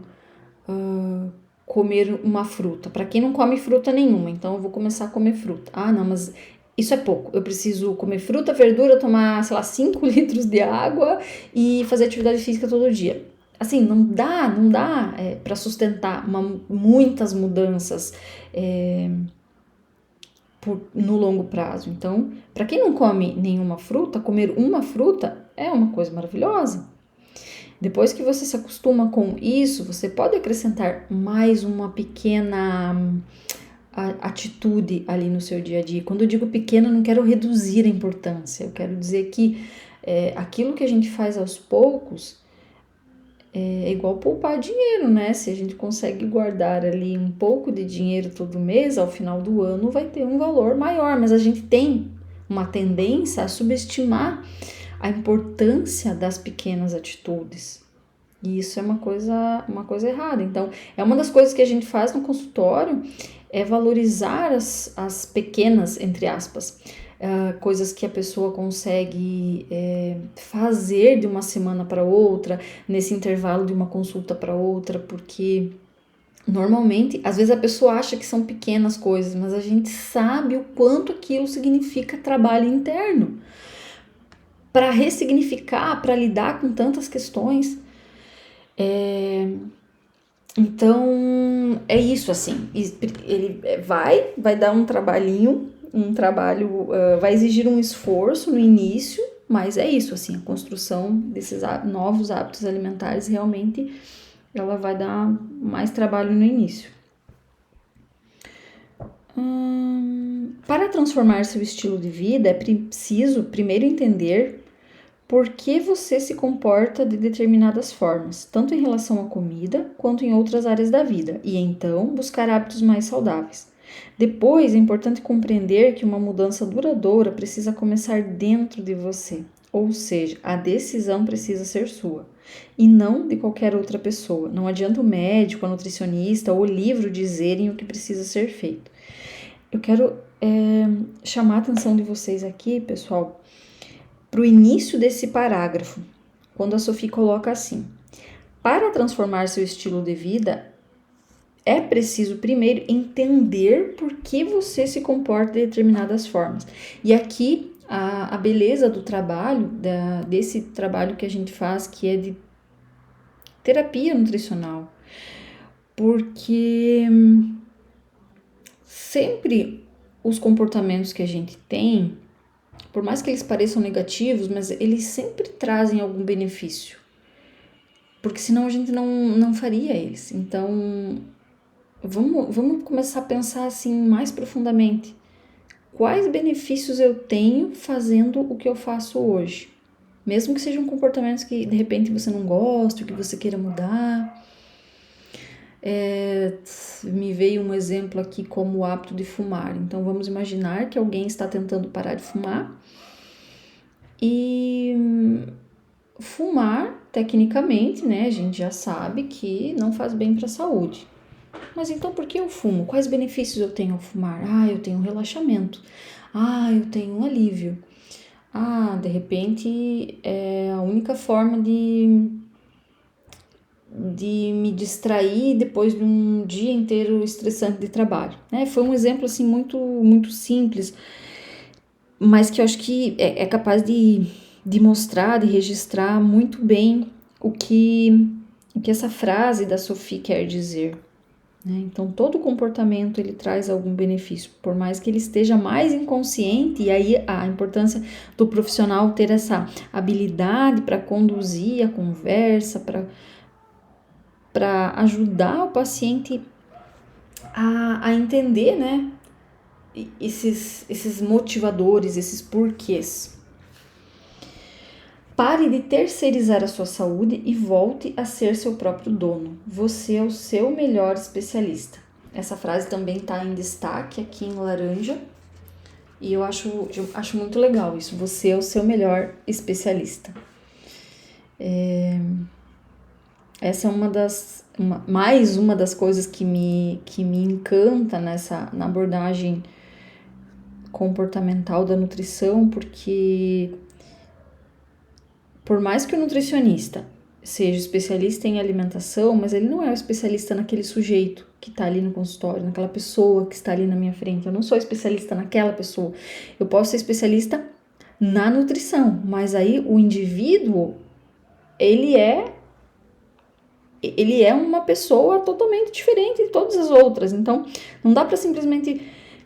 comer uma fruta. Para quem não come fruta nenhuma, então eu vou começar a comer fruta. Não, mas isso é pouco. Eu preciso comer fruta, verdura, tomar, 5 litros de água e fazer atividade física todo dia. Assim, não dá para sustentar muitas mudanças no longo prazo. Então, para quem não come nenhuma fruta, comer uma fruta é uma coisa maravilhosa. Depois que você se acostuma com isso, você pode acrescentar mais uma pequena atitude ali no seu dia a dia. Quando eu digo pequena, eu não quero reduzir a importância, eu quero dizer que aquilo que a gente faz aos poucos é igual poupar dinheiro, né? Se a gente consegue guardar ali um pouco de dinheiro todo mês, ao final do ano vai ter um valor maior, mas a gente tem uma tendência a subestimar a importância das pequenas atitudes. E isso é uma coisa errada. Então, é uma das coisas que a gente faz no consultório, é valorizar as pequenas, entre aspas, coisas que a pessoa consegue fazer de uma semana para outra, nesse intervalo de uma consulta para outra, porque normalmente, às vezes a pessoa acha que são pequenas coisas, mas a gente sabe o quanto aquilo significa trabalho interno. Para ressignificar, para lidar com tantas questões. Então, é isso, assim, ele vai dar um trabalho, vai exigir um esforço no início, mas é isso, assim, a construção desses novos hábitos alimentares realmente, ela vai dar mais trabalho no início. Para transformar seu estilo de vida, é preciso primeiro entender por que você se comporta de determinadas formas, tanto em relação à comida quanto em outras áreas da vida, e então buscar hábitos mais saudáveis. Depois, é importante compreender que uma mudança duradoura precisa começar dentro de você, ou seja, a decisão precisa ser sua, e não de qualquer outra pessoa. Não adianta o médico, a nutricionista ou o livro dizerem o que precisa ser feito. Eu quero chamar a atenção de vocês aqui, pessoal, para o início desse parágrafo, quando a Sophie coloca assim: para transformar seu estilo de vida, é preciso primeiro entender por que você se comporta de determinadas formas. E aqui a beleza do trabalho, desse trabalho que a gente faz, que é de terapia nutricional, porque sempre os comportamentos que a gente tem por mais que eles pareçam negativos, mas eles sempre trazem algum benefício. Porque senão a gente não faria eles. Então, vamos começar a pensar assim mais profundamente. Quais benefícios eu tenho fazendo o que eu faço hoje? Mesmo que sejam comportamentos que de repente você não gosta, ou que você queira mudar. Me veio um exemplo aqui como o hábito de fumar. Então vamos imaginar que alguém está tentando parar de fumar. E fumar, tecnicamente, né, a gente já sabe que não faz bem para a saúde. Mas então por que eu fumo? Quais benefícios eu tenho ao fumar? Eu tenho um relaxamento. Eu tenho um alívio. De repente é a única forma de me distrair depois de um dia inteiro estressante de trabalho, né? Foi um exemplo assim muito, muito simples, mas que eu acho que é capaz de mostrar, de registrar muito bem o que essa frase da Sophie quer dizer. Então, todo comportamento ele traz algum benefício, por mais que ele esteja mais inconsciente, e aí a importância do profissional ter essa habilidade para conduzir a conversa, para ajudar o paciente a entender, né, esses motivadores, esses porquês. Pare de terceirizar a sua saúde e volte a ser seu próprio dono. Você é o seu melhor especialista. Essa frase também está em destaque aqui em laranja e eu acho muito legal isso. Você é o seu melhor especialista. Essa é mais uma das coisas que me encanta na abordagem comportamental da nutrição, porque por mais que o nutricionista seja especialista em alimentação, mas ele não é o especialista naquele sujeito que está ali no consultório, naquela pessoa que está ali na minha frente. Eu não sou especialista naquela pessoa. Eu posso ser especialista na nutrição, mas aí o indivíduo, ele é uma pessoa totalmente diferente de todas as outras. Então, não dá para simplesmente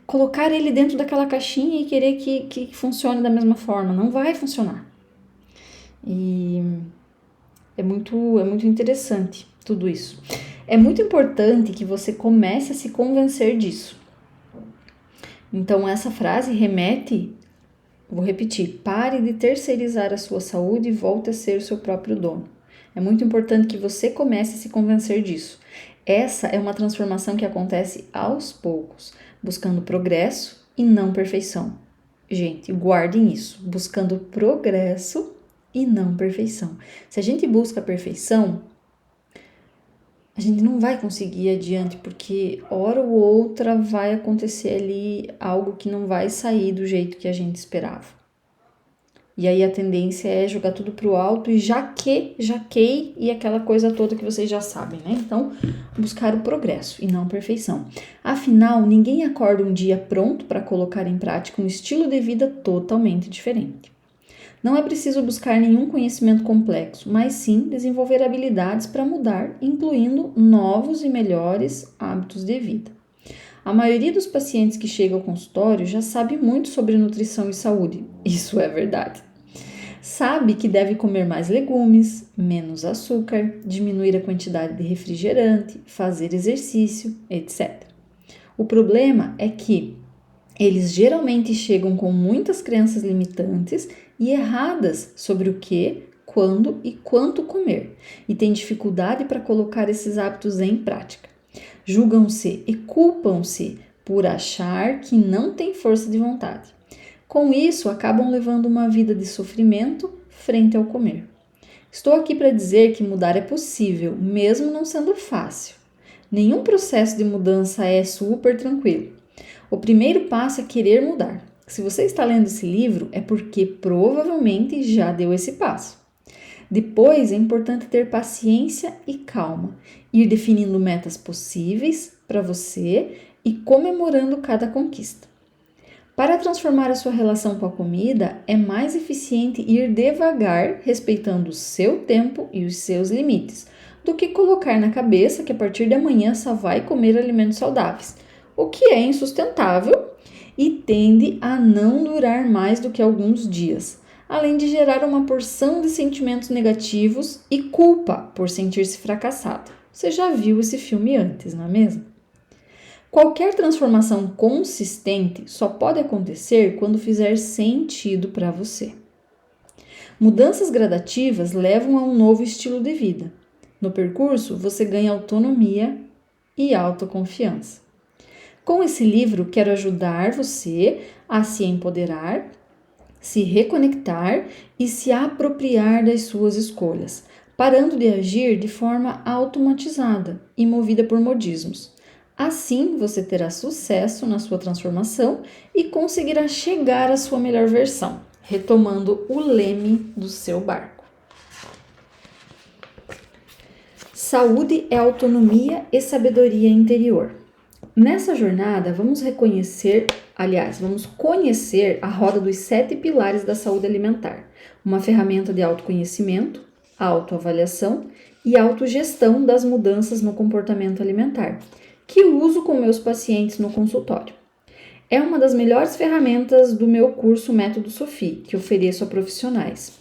colocar ele dentro daquela caixinha e querer que funcione da mesma forma. Não vai funcionar. E é muito interessante tudo isso. É muito importante que você comece a se convencer disso. Então, essa frase remete, vou repetir, pare de terceirizar a sua saúde e volte a ser o seu próprio dono. É muito importante que você comece a se convencer disso. Essa é uma transformação que acontece aos poucos, buscando progresso e não perfeição. Gente, guardem isso, buscando progresso e não perfeição. Se a gente busca a perfeição, a gente não vai conseguir ir adiante, porque hora ou outra vai acontecer ali algo que não vai sair do jeito que a gente esperava. E aí a tendência é jogar tudo pro alto e jaquei e aquela coisa toda que vocês já sabem, né? Então, buscar o progresso e não a perfeição. Afinal, ninguém acorda um dia pronto para colocar em prática um estilo de vida totalmente diferente. Não é preciso buscar nenhum conhecimento complexo, mas sim desenvolver habilidades para mudar, incluindo novos e melhores hábitos de vida. A maioria dos pacientes que chegam ao consultório já sabe muito sobre nutrição e saúde. Isso é verdade. Sabe que deve comer mais legumes, menos açúcar, diminuir a quantidade de refrigerante, fazer exercício, etc. O problema é que eles geralmente chegam com muitas crenças limitantes e erradas sobre o que, quando e quanto comer, e têm dificuldade para colocar esses hábitos em prática. Julgam-se e culpam-se por achar que não têm força de vontade. Com isso, acabam levando uma vida de sofrimento frente ao comer. Estou aqui para dizer que mudar é possível, mesmo não sendo fácil. Nenhum processo de mudança é super tranquilo. O primeiro passo é querer mudar. Se você está lendo esse livro, é porque provavelmente já deu esse passo. Depois, é importante ter paciência e calma, ir definindo metas possíveis para você e comemorando cada conquista. Para transformar a sua relação com a comida, é mais eficiente ir devagar, respeitando o seu tempo e os seus limites, do que colocar na cabeça que a partir de amanhã só vai comer alimentos saudáveis, o que é insustentável e tende a não durar mais do que alguns dias, além de gerar uma porção de sentimentos negativos e culpa por sentir-se fracassado. Você já viu esse filme antes, não é mesmo? Qualquer transformação consistente só pode acontecer quando fizer sentido para você. Mudanças gradativas levam a um novo estilo de vida. No percurso, você ganha autonomia e autoconfiança. Com esse livro, quero ajudar você a se empoderar, se reconectar e se apropriar das suas escolhas, parando de agir de forma automatizada e movida por modismos. Assim, você terá sucesso na sua transformação e conseguirá chegar à sua melhor versão, retomando o leme do seu barco. Saúde é autonomia e sabedoria interior. Nessa jornada, vamos conhecer a roda dos 7 pilares da saúde alimentar, uma ferramenta de autoconhecimento, autoavaliação e autogestão das mudanças no comportamento alimentar, que uso com meus pacientes no consultório. É uma das melhores ferramentas do meu curso Método Sophie, que ofereço a profissionais.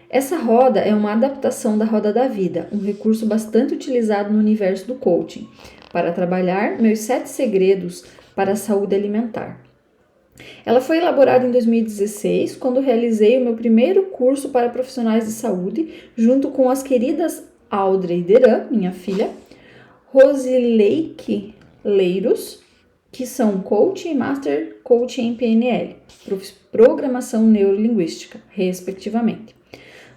Essa roda é uma adaptação da roda da vida, um recurso bastante utilizado no universo do coaching, para trabalhar meus 7 segredos para a saúde alimentar. Ela foi elaborada em 2016, quando realizei o meu primeiro curso para profissionais de saúde, junto com as queridas Audrey Deran, minha filha, Rosileike Leiros, que são coach e master coach em PNL, programação neurolinguística, respectivamente.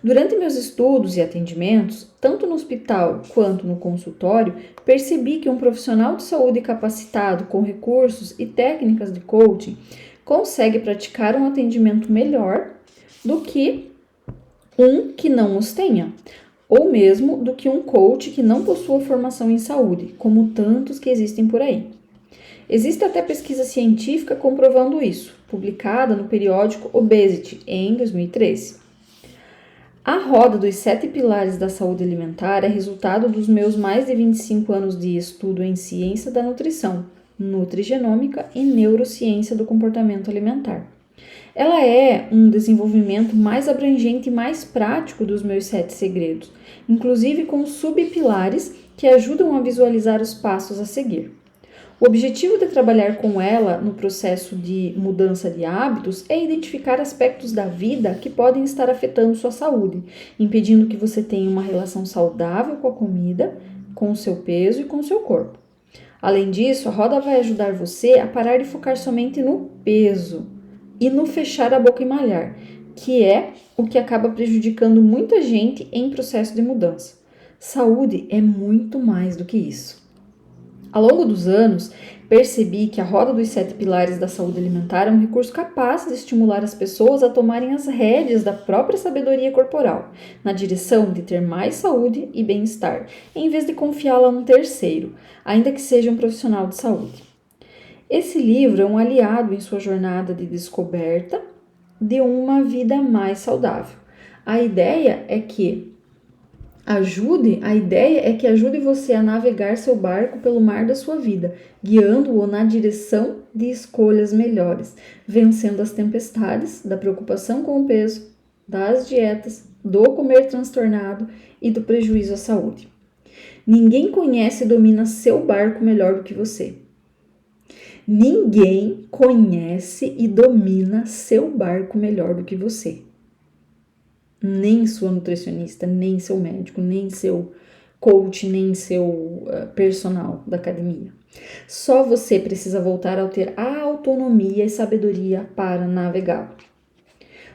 Durante meus estudos e atendimentos, tanto no hospital quanto no consultório, percebi que um profissional de saúde capacitado com recursos e técnicas de coaching consegue praticar um atendimento melhor do que um que não os tenha, ou mesmo do que um coach que não possua formação em saúde, como tantos que existem por aí. Existe até pesquisa científica comprovando isso, publicada no periódico Obesity em 2013. A roda dos 7 pilares da saúde alimentar é resultado dos meus mais de 25 anos de estudo em ciência da nutrição, nutrigenômica e neurociência do comportamento alimentar. Ela é um desenvolvimento mais abrangente e mais prático dos meus 7 segredos, inclusive com subpilares que ajudam a visualizar os passos a seguir. O objetivo de trabalhar com ela no processo de mudança de hábitos é identificar aspectos da vida que podem estar afetando sua saúde, impedindo que você tenha uma relação saudável com a comida, com o seu peso e com o seu corpo. Além disso, a roda vai ajudar você a parar de focar somente no peso e no fechar a boca e malhar, que é o que acaba prejudicando muita gente em processo de mudança. Saúde é muito mais do que isso. Ao longo dos anos, percebi que a roda dos 7 pilares da saúde alimentar é um recurso capaz de estimular as pessoas a tomarem as rédeas da própria sabedoria corporal, na direção de ter mais saúde e bem-estar, em vez de confiá-la a um terceiro, ainda que seja um profissional de saúde. Esse livro é um aliado em sua jornada de descoberta de uma vida mais saudável. A ideia é que ajude você a navegar seu barco pelo mar da sua vida, guiando-o na direção de escolhas melhores, vencendo as tempestades da preocupação com o peso, das dietas, do comer transtornado e do prejuízo à saúde. Ninguém conhece e domina seu barco melhor do que você. Ninguém conhece e domina seu barco melhor do que você. Nem sua nutricionista, nem seu médico, nem seu coach, nem seu personal da academia. Só você precisa voltar a ter a autonomia e sabedoria para navegar.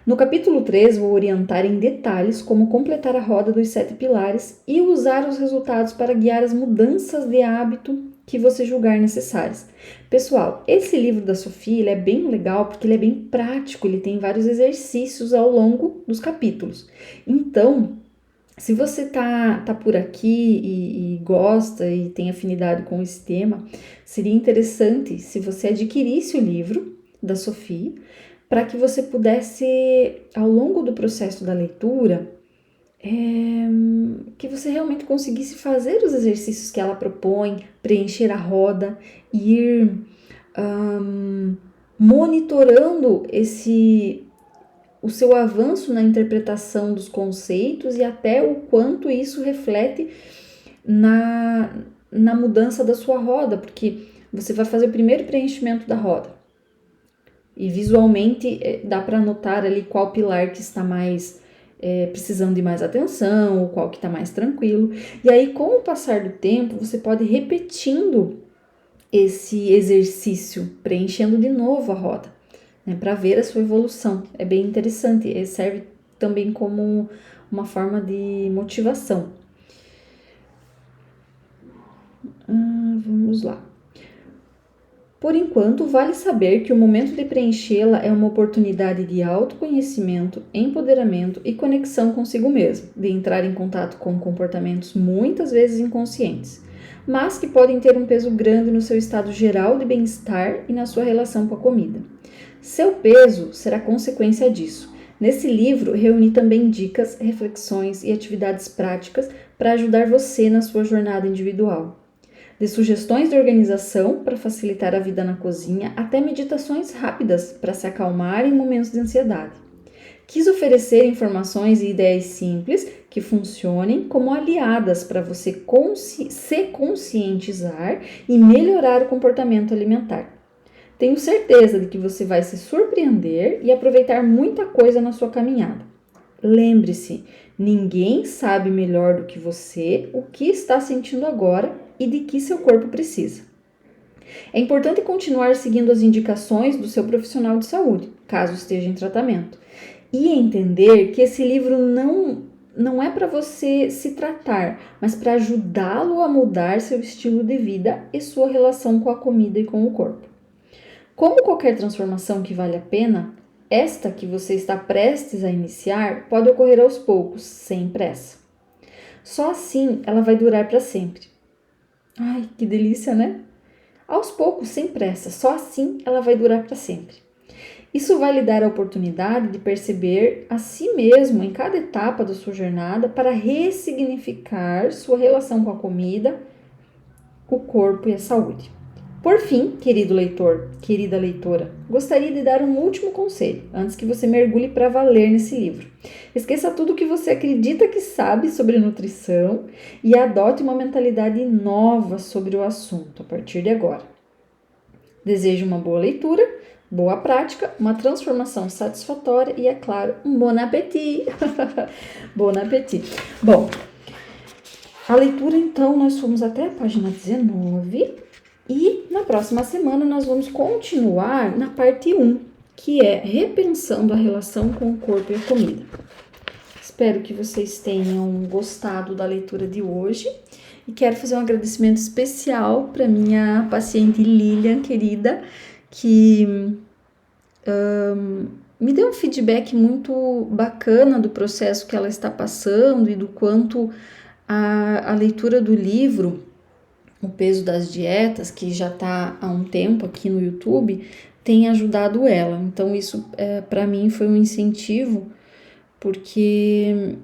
No capítulo 3, vou orientar em detalhes como completar a roda dos 7 pilares e usar os resultados para guiar as mudanças de hábito que você julgar necessárias. Pessoal, esse livro da Sophie é bem legal porque ele é bem prático, ele tem vários exercícios ao longo dos capítulos. Então, se você tá por aqui e gosta e tem afinidade com esse tema, seria interessante se você adquirisse o livro da Sophie para que você pudesse, ao longo do processo da leitura, que você realmente conseguisse fazer os exercícios que ela propõe, preencher a roda e ir monitorando o seu avanço na interpretação dos conceitos e até o quanto isso reflete na mudança da sua roda, porque você vai fazer o primeiro preenchimento da roda. E visualmente dá para notar ali qual pilar que está mais precisando de mais atenção, ou qual que está mais tranquilo. E aí, com o passar do tempo, você pode ir repetindo esse exercício, preenchendo de novo a roda, né, para ver a sua evolução. É bem interessante, serve também como uma forma de motivação. Vamos lá. Por enquanto, vale saber que o momento de preenchê-la é uma oportunidade de autoconhecimento, empoderamento e conexão consigo mesmo, de entrar em contato com comportamentos muitas vezes inconscientes, mas que podem ter um peso grande no seu estado geral de bem-estar e na sua relação com a comida. Seu peso será consequência disso. Nesse livro, reúne também dicas, reflexões e atividades práticas para ajudar você na sua jornada individual. De sugestões de organização para facilitar a vida na cozinha até meditações rápidas para se acalmar em momentos de ansiedade. Quis oferecer informações e ideias simples que funcionem como aliadas para você se conscientizar e melhorar o comportamento alimentar. Tenho certeza de que você vai se surpreender e aproveitar muita coisa na sua caminhada. Lembre-se, ninguém sabe melhor do que você o que está sentindo agora e de que seu corpo precisa. É importante continuar seguindo as indicações do seu profissional de saúde, caso esteja em tratamento, e entender que esse livro não é para você se tratar, mas para ajudá-lo a mudar seu estilo de vida e sua relação com a comida e com o corpo. Como qualquer transformação que vale a pena, esta que você está prestes a iniciar pode ocorrer aos poucos, sem pressa. Só assim ela vai durar para sempre. Ai, que delícia, né? Aos poucos, sem pressa, só assim ela vai durar para sempre. Isso vai lhe dar a oportunidade de perceber a si mesmo em cada etapa da sua jornada para ressignificar sua relação com a comida, o corpo e a saúde. Por fim, querido leitor, querida leitora, gostaria de dar um último conselho, antes que você mergulhe para valer nesse livro. Esqueça tudo o que você acredita que sabe sobre nutrição e adote uma mentalidade nova sobre o assunto a partir de agora. Desejo uma boa leitura, boa prática, uma transformação satisfatória e, é claro, um bon appétit! Bon appétit! Bom, a leitura, então, nós fomos até a página 19 e na próxima semana nós vamos continuar na parte 1, que é repensando a relação com o corpo e a comida. Espero que vocês tenham gostado da leitura de hoje e quero fazer um agradecimento especial para minha paciente Lilian, querida, que me deu um feedback muito bacana do processo que ela está passando e do quanto a leitura do livro O Peso das Dietas, que já está há um tempo aqui no YouTube, tem ajudado ela. Então isso para mim foi um incentivo, porque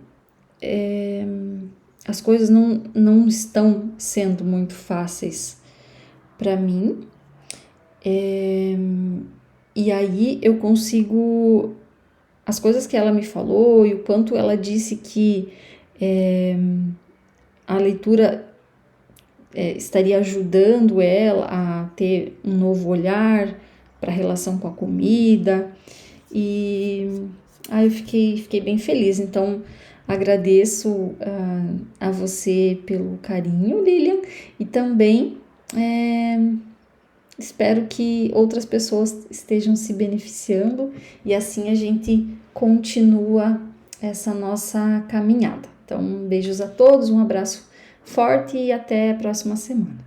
as coisas não estão sendo muito fáceis para mim. E aí eu consigo, as coisas que ela me falou e o quanto ela disse que a leitura estaria ajudando ela a ter um novo olhar para a relação com a comida, e eu fiquei bem feliz. Então agradeço a você pelo carinho, Lilian, e também espero que outras pessoas estejam se beneficiando e assim a gente continua essa nossa caminhada. Então, beijos a todos, um abraço forte e até a próxima semana.